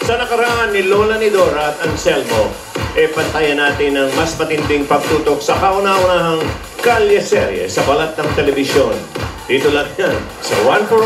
Sa nakaraan ni Lola ni Dora at Anselmo, pantayan natin ang mas matinding pagtutok sa kauna-unahang kalye-serye sa balat ng telebisyon. Dito lang yan, sa One for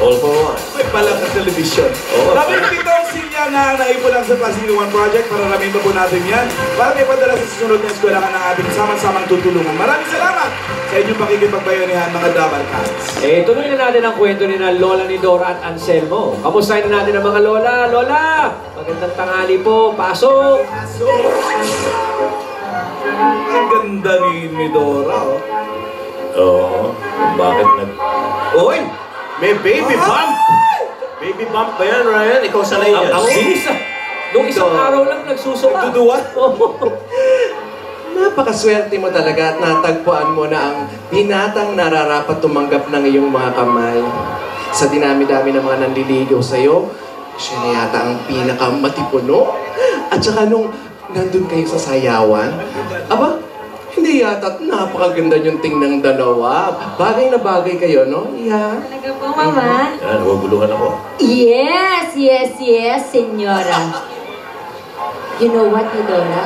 All for One. May balat ng telebisyon. Dapat dito ang sinya na naipon lang sa Pasino One Project. Pararamin pa po natin yan. Para may padala sa susunod na eskwelahan ng ating sama-samang tutulungan. Maraming salamat sa inyong pakikipagbayanihan, mga Double Cats. Tuloy na natin ang kwento ni na Lola ni Dora at Anselmo. Kamustahin na natin ang mga Lola. Lola! Magandang tanghali po. Pasok! Ang ganda ni Dora, oh. Oo, bakit Oy! May baby bump! Baby bump ba yan, Ryan? Ikaw sanay yan. Ang bilis ah! Noong isang araw lang nagsusuka. Duduwa? Napakaswerte mo talaga at natagpuan mo na ang binatang nararapat tumanggap ng iyong mga kamay. Sa dinami-dami ng mga nanliligaw sa'yo, siya na yata ang pinakamatipuno. At saka nung nandun kayo sa sayawan, aba, hindi yata napakaganda yung tingnan ng dalawa. Bagay na bagay kayo, no? Yeah. Talaga po, Mama? Yan, naguguluhan ako. Yes, senyora. You know what, Dora?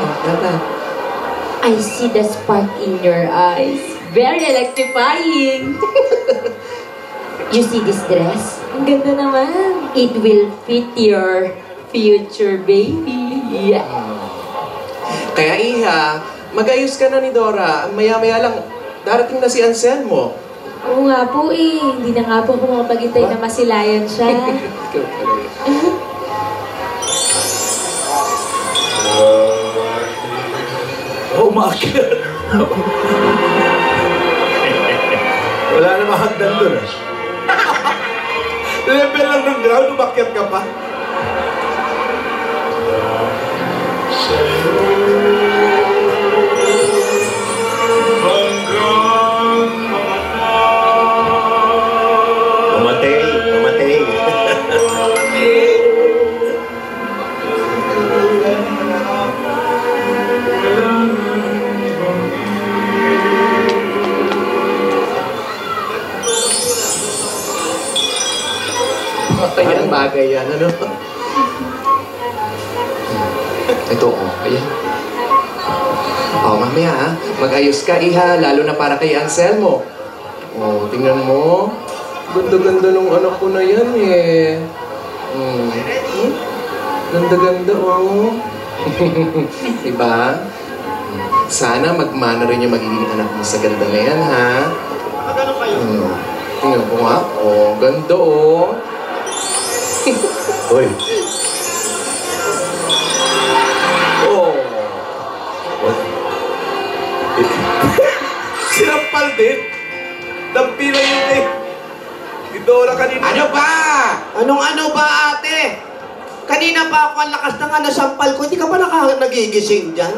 I see the spark in your eyes. Very electrifying. You see this dress? Ang ganda naman. It will fit your future baby. Yeah. Kaya Iha, mag-ayos ka na ni Dora. Maya-maya lang, darating na si Anselmo. Oo nga po eh. Hindi na nga po ako makapagintay na masilayan siya. Umakit. Wala namang hagdan doon. Level lang ng ground, umakyat ka pa. Mamatay. Kanyang bagay yan, ano? Ito, ayan. Mamaya ha, mag-ayos ka, Iha, lalo na para kay Anselmo. Tingnan mo. Ganda-ganda nung anak ko na yan, eh. Ganda-ganda, oh. Diba? Sana magmana rin yung magiging anak mo sa ganda na yan, ha? Tingnan ko nga. Ganda, oh. Uy. Sinampal din. Dampi na yun eh. Dora kanina. Ano ba? Ano ba, ate? Kanina pa ako ang lakas na nga nasampal ko. Hindi ka pa nagigising dyan?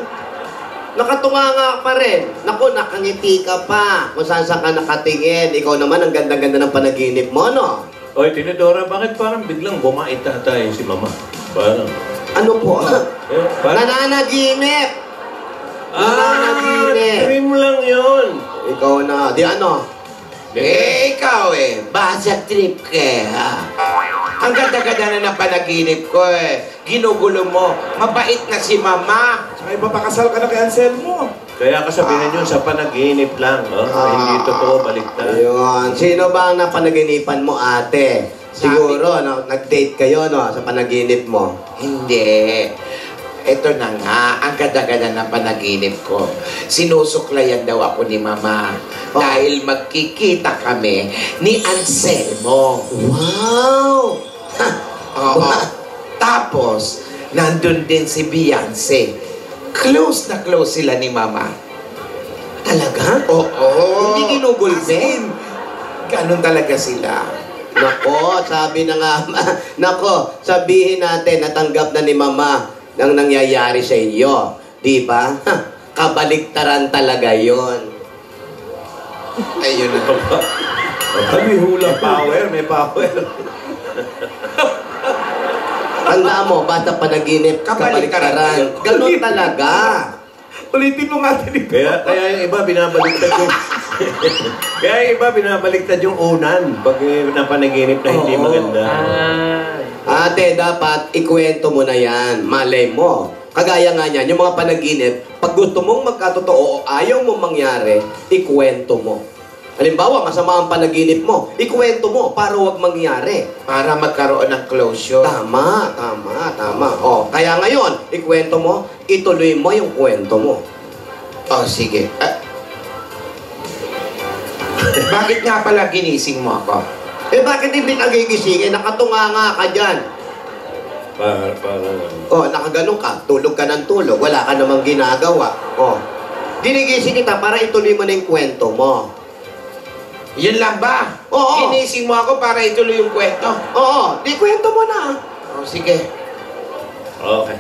Nakatunganga pa rin. Naku, nakangiti ka pa. Kung saan ka nakatingin. Ikaw naman, ang ganda-ganda ng panaginip mo, no? Oy, Tinidora, bakit parang biglang bumait tayo si Mama? Parang... Ano po? Parang... Nananaginip! Nananaginip! Dream lang yun! Ikaw na. Di ano? Ikaw basa trip ka ha? Ang ganda-ganda na ng panaginip ko Ginugulo mo. Mabait na si Mama. Saka ipapakasal ka na kay Anselmo. Kaya kasabihan yun sa panaginip lang. Hindi totoo, baliktad. Ayun. Sino ba ang napanaginipan mo, ate? Siguro, nag-date kayo, no? Sa panaginip mo. Hindi. Ito na nga, ang ganda-ganda ng panaginip ko. Sinusuklayan daw ako ni Mama dahil magkikita kami ni Anselmo. Wow! Oo. Tapos, nandun din si Beyonce. Close na close sila ni Mama. Talaga? Oo. Hindi ginugulpin. Ganun talaga sila. Nako, sabi na nga, nako, sabihin natin, natanggap na ni Mama ang nangyayari sa inyo. Di ba? Kabaliktaran talaga yon. Ayun na ba? May hula power, may power. Tanda mo, basta panaginip, kabaliktaran. Ganun talaga. Ulitin mo nga din ito. Kaya yung iba, binabaliktad ko. Kaya iba, binabaliktad yung unan pag napanaginip na hindi Oo. maganda. Ate, dapat ikwento mo na yan. Malay mo. Kagaya nga niyan, yung mga panaginip, pag gusto mong magkatotoo o ayaw mong mangyari, ikwento mo. Halimbawa, masama ang panaginip mo, ikwento mo para wag mangyari. Para magkaroon ng closure. Tama. O, kaya ngayon, ikwento mo, ituloy mo yung kwento mo. Oh, sige. Bakit nga pala ginising mo ako? Eh, bakit hindi nagigising? Nakatunganga ka dyan. Para. Nakaganon ka, tulog ka ng tulog, wala ka namang ginagawa. Dinigising kita para ituloy mo na yung kwento mo. Yun lang ba? Oo. Ginising mo ako para ituloy yung kwento? Oo, di kwento mo na. Oh, sige. Okay.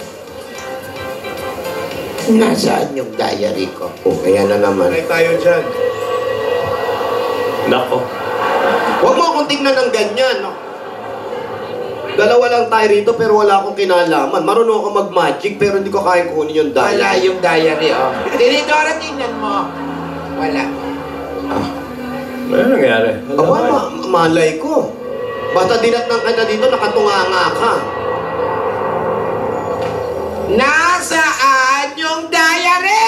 Nasaan yung diary ko? Kaya na naman. Ay tayo dyan. Nako. Huwag mo akong tignan ng ganyan. No? Dalawa lang tayo rito pero wala akong kinalaman. Marunong ako mag-magic pero hindi ko kaya kunin yung diary. Wala yung diary, oh. Tinidora, tingnan mo. Wala. Ano nangyari? Malay ko. Basta dinatnang ka na dito, nakatunganga ka. Nasaan yung diary?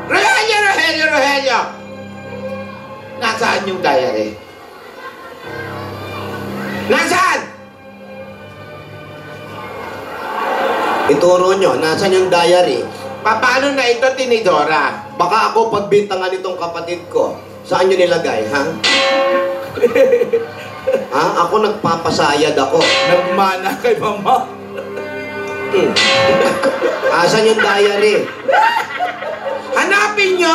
Rogelio! Nasaan yung diary? Nasaan? Ituro nyo, nasan yung diary? Paano na ito, Tinidora? Baka ako pagbintangan itong kapatid ko. Saan nyo nilagay, ha? Ako nagpapasayad ako. Nagmana kay mama. Asan yung diary? Hanapin nyo!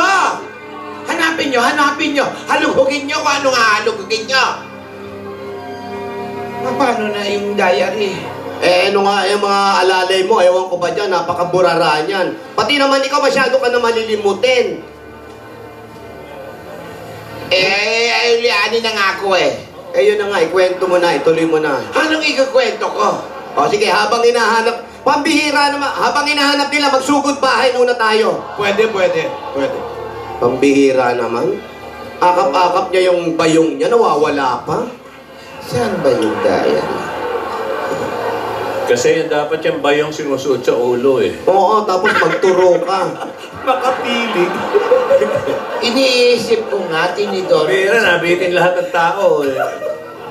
Hanapin nyo! Halugugin nyo kung ano nga halugugin nyo! Paano na yung diary? Ano nga yung mga alalay mo, ewan ko ba dyan, napakaburara niyan. Pati naman ikaw masyado ka na malilimutin. Lianin na nga ako eh. Yun na nga, ikwento mo na, ituloy mo na. Anong ikakwento ko? Sige, habang hinahanap, pambihira naman, habang hinahanap nila, magsugod bahay muna tayo. Pwede. Pambihira naman. Akap-akap niya yung bayong niya, nawawala pa. Saan ba yung diary? Kasi yan dapat yung bayong sinusuot sa ulo eh. Oo, tapos magturo ka. Makapilig. Iniisip ko nga, Tinidora. Pero nabitin lahat ng tao eh.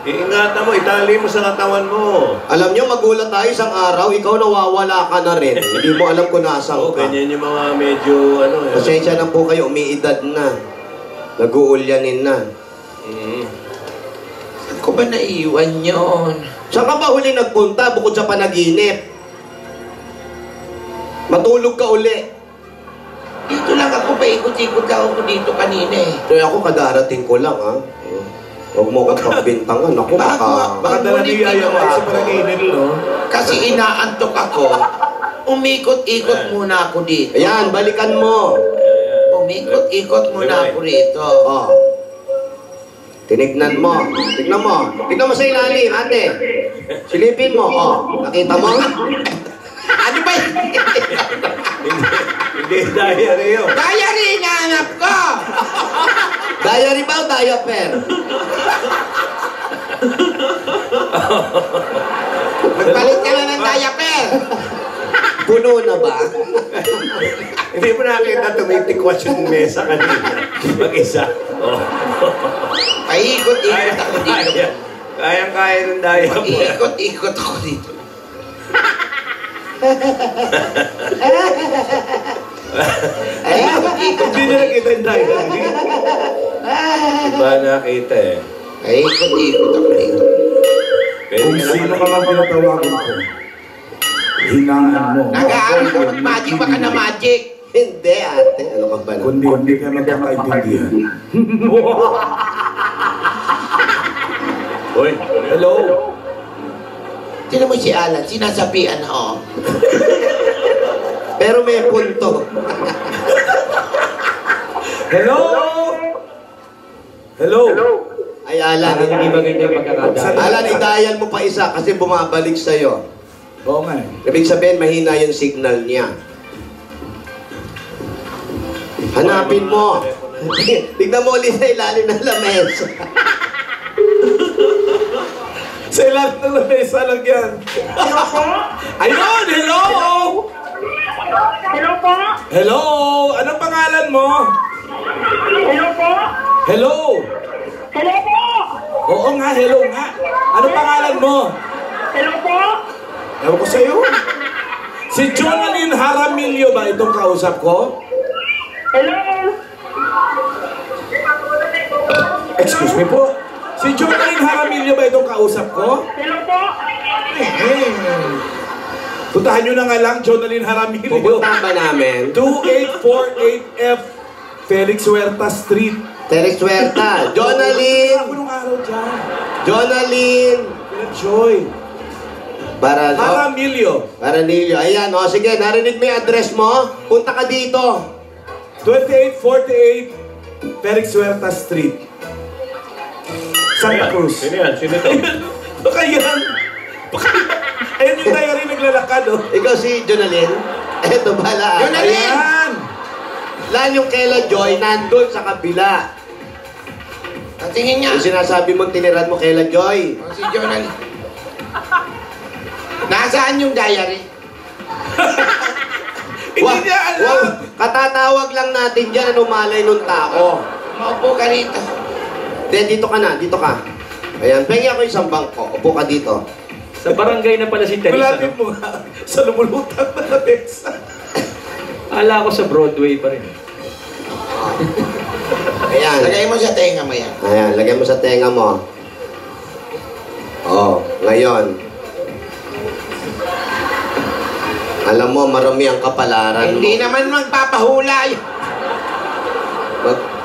Iingatan mo, itali mo sa katawan mo. Alam niyo, magulat tayo isang araw, ikaw nawawala ka na rin. Hindi mo alam kung nasaan Oo, ka. ganyan yung mga medyo ano eh. Pasensya na po kayo, umiidad na. Nag-uulyanin na. Saan ko ba naiwan yun? Saan ka ba huli nagpunta bukod sa panaginip? Matulog ka uli. Dito lang ako, paikot-ikot lang ako dito kanina eh. Kaya ako kadarating ko lang, ha? Huwag mo akong pagbintangan. Ako, Baka dala ni Yaya mo sa panaginip, no? Kasi inaantok ako. Umikot-ikot muna ako dito. Ayan, balikan mo. Umikot-ikot muna ako rito. Tinignan mo. Tignan mo. Tignan mo sa ilalim, ate. Silipin mo. Nakita mo? Ano ba yun? Hindi diary yun. Diary, inaanap ko! Diary ba o diaper? Magpalit ka na ng diaper! Puno na ba? Hindi mo nakita tumitikwas yung mesa kanina. Mag-isa. Paikot-ikot ako dito. Kayang-kaya ng diary. Paikot-ikot ako dito. Paikot-ikot Hindi ako niya dito. nakita yung diary. Iba nakita eh. Paikot-ikot ako dito. Pwede Kung ka sino naman ka lang pinatawagan ko, hinaan mo. Nag-aaral ko ng magic, baka na magic. Hindi, ate. Ano ka ba na? Kundi hindi ka magkakaintindihan. Uy, hello? Tinan mo si Alan, sinasabihan na oh. Pero may punto. Hello? Hello? Ay, Alan. Parang hindi ba ganyan pagkakadaan? Alan, i-dial mo pa isa kasi bumabalik sa'yo. Oo nga eh. Ibig sabihin, mahina yung signal niya. Hanapin mo. Tignan mo ulit sa ilalim ng lamesa. Sa ilalim ng lamesa lang yan. Ayun, hello! Hello po? Hello! Anong pangalan mo? Hello po? Hello! Hello po? Oo nga, hello nga. Anong pangalan mo? Hello po? Ewan ko sa'yo. Si Jonalyn Jaramillo ba itong kausap ko? Hello? Excuse me po. Si Jonalyn Jaramillo ba itong kausap ko? Hello po? Puntahan nyo na nga lang, Jonalyn Jaramillo. Pupuntahan ba namin? 2848F Felix Huerta Street. Terex Huerta. Ako Jonalyn. nung araw dyan. Jonalyn. Joy. Barano. Jaramillo. Baranillo. Ayan, o sige, narinig mo yung address mo? Punta ka dito. 2848 Felix Huerta Street. Santa Cruz. Sino yan? Sino ito? Baka yan. Baka yan. Ayun yung diary naglalakad, oh. Ikaw si Jonalyn. Eto bala. Ayan! Lan yung Kayla Joy, nandun sa kabila. Ang tingin niya. Yung sinasabi mong tiniran mo Kayla Joy. Si Jonalyn. Nasaan yung diary? Hindi niya alam. Katatawag lang natin dyan, ano malay nung tao. Maupo ka rito. Dito ka na, dito ka. Ayan, pengi ako isang bangko. Upo ka dito. Sa barangay na pala si Teresa. Malapit mo nga sa lumulutang na lamesa. Ala ko sa Broadway pa rin. Ayan. Lagay mo sa tenga mo yan. Ayan, lagay mo sa tenga mo. Oh, ngayon. Alam mo, marami ang kapalaran mo. Hindi naman magpapahula.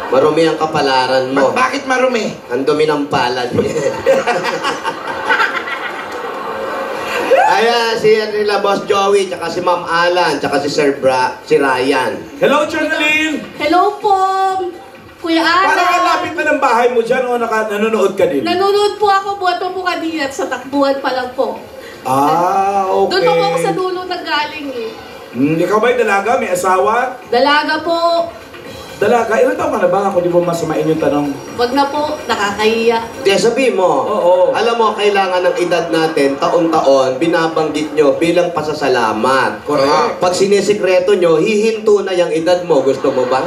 Marumi ang kapalaran mo. Bakit marumi? Ang dumi ng palad. Ayan, si nila Boss Joey, tsaka si Ma'am Alan, tsaka si si Ryan. Hello, Jonalyn! Hello po, Kuya Parang Ana. kalapit na ng bahay mo dyan o nanonood ka din? Nanonood po ako, buwato po kanina at sa takbuhan pa lang po. Ah, okay. Doon po ako sa dulo nanggaling eh. Ikaw ba'y dalaga? May asawa? Dalaga po. Dalaga? Ilan taon ka na ba? Ako di mo masamain yung tanong. Wag na po, nakakahiya. Kaya sabihin mo, Oo. alam mo, kailangan ng edad natin, taon-taon, binabanggit nyo bilang pasasalamat. Correct. Pag sinisikreto nyo, hihinto na yung edad mo. Gusto mo ba?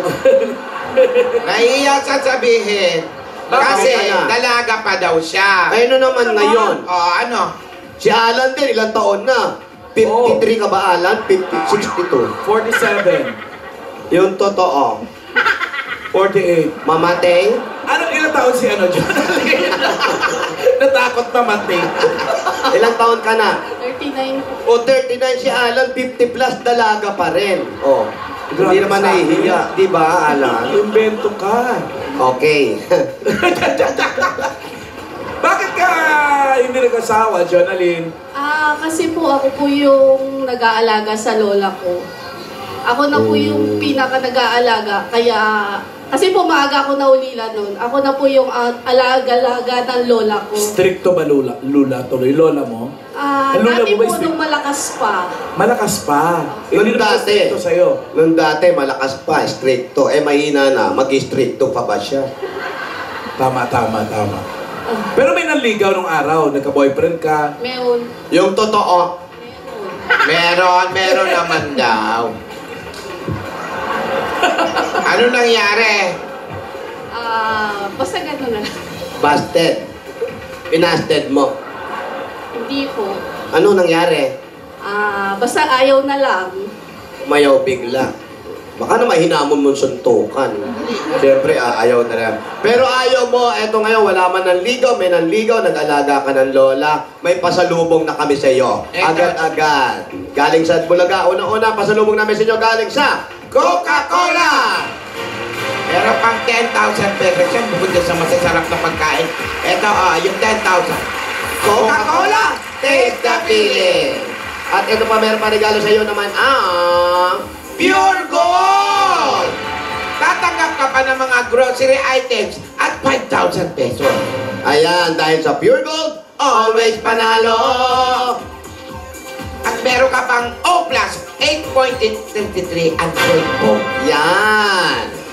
Nahiya sasabihin. Kasi Bakit? dalaga pa daw siya. Ay, ano naman ngayon? Oh, ano? Si Alan din, ilang taon na? 53 ka ba, Alan? 62. 47. Yung totoo. 48. Mamateng? Anong ilang taon si Jonalyn? Natakot mamatay. Ilang taon ka na? 39 po. O 39 si Alan, 50 plus, dalaga pa rin. O, Grabe hindi naman sa akin. nahihiya. Di ba, Alan? Invento ka. Okay. Bakit ka hindi nag-asawa, Jonalyn? Kasi po ako po yung nag-aalaga sa lola ko. Ako na po yung pinaka nag-aalaga. Kaya, kasi po maaga ako naulila noon. Ako na po yung alaga-alaga ng lola ko. Stricto ba lula tuloy? Lola mo? Lola Dati mo ba po strict? nung malakas pa. Malakas pa. Nung Hindi naman dati. stricto sa'yo. Nung dati, malakas pa, stricto. Eh, mahina na, mag-stricto pa ba siya? Tama. Pero may nanligaw nung araw. Nagka-boyfriend ka. Meron. Yung totoo, Meron naman daw. Ano nangyari? Basta gano'n na lang. busted. Pinasted mo. Hindi po. Ano nangyari? Basta ayaw na lang. Mayaw bigla. Baka na mahinamon mong suntukan. Siyempre, ayaw na lang. Pero ayaw mo, eto ngayon, wala man nanligaw, may nanligaw, nag-alaga ka ng lola, may pasalubong na kami sa iyo. Agad-agad. Galing sa Bulaga, una-una, pasalubong namin sa inyo galing sa Coca-Cola! Meron pang 10,000 pesos yan bukod sa masasarap na pagkain. Ito, yung 10,000. Coca-Cola! Taste the feeling! At ito pa, meron pa regalo sa iyo naman ang Pure Gold! Tatanggap ka pa ng mga grocery items at 5,000 pesos. Ayan, dahil sa Pure Gold, always panalo! At meron ka pang O+, 8.33 ang grade mo. Yan.